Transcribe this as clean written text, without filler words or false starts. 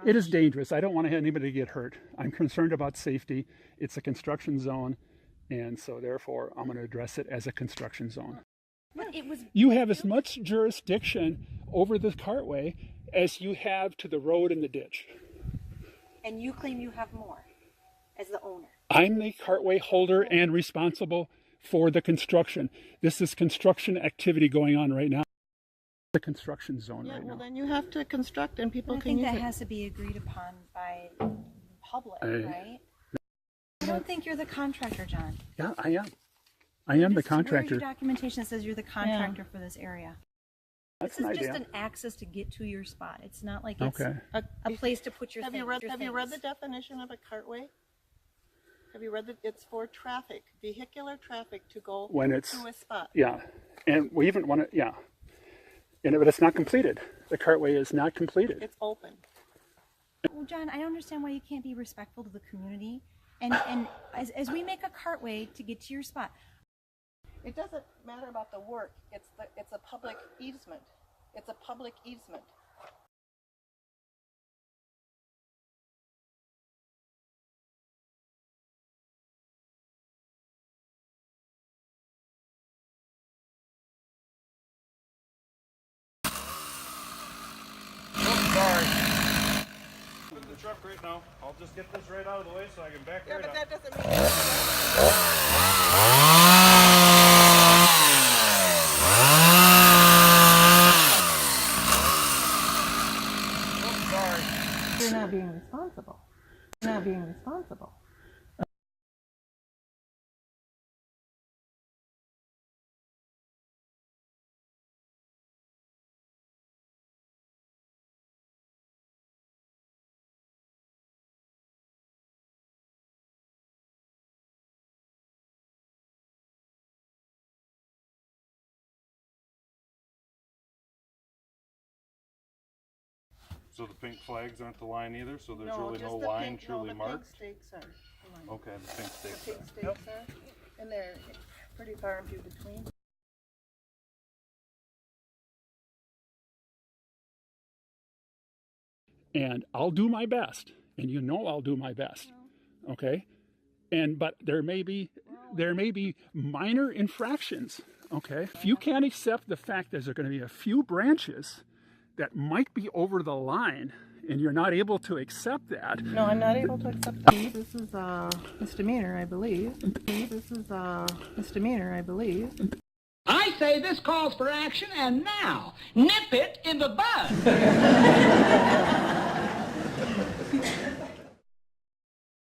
It is dangerous. I don't want anybody to get hurt. I'm concerned about safety. It's a construction zone, and so therefore I'm going to address it as a construction zone. But it was. You have as much jurisdiction over the cartway as you have to the road and the ditch. And you claim you have more as the owner. I'm the cartway holder and responsible for the construction. This is construction activity going on right now. The construction zone right well, now. then you have to construct and people I can think use that it. has to be agreed upon by the public, right? I don't think you're the contractor, John. Yeah, I am. I am the Where's contractor. your documentation that says you're the contractor for this area? That's This an is just idea. an access to get to your spot. It's not like it's Okay. a place to put your Have things. you read your the things. definition of a cartway? Have you read that it's for traffic, vehicular traffic to go When it's to a spot? yeah, and we even want to but it's not completed. The cartway is not completed. It's open. Well, John, I don't understand why you can't be respectful to the community. And as we make a cartway to get to your spot, It doesn't matter about the work. It's a public easement. It's a public easement. Sorry. Put the truck right now. I'll just get this right out of the way so I can back Yeah, right but up. that doesn't mean. Sorry. You're not being responsible. You're not being responsible. So the pink flags aren't the line either, so there's No, really just no the line pink, truly the marked? pink stakes are the line. Okay, the pink The stakes pink are. stakes are, and they're pretty far and few between. And I'll do my best, and you know I'll do my best. Okay? But there may be minor infractions, okay? If you can't accept the fact that there's going to be a few branches that might be over the line and you're not able to accept that, No, I'm not able to accept these. This is a misdemeanor, I believe. This is a misdemeanor, I believe. I say this calls for action, and now, nip it in the bud.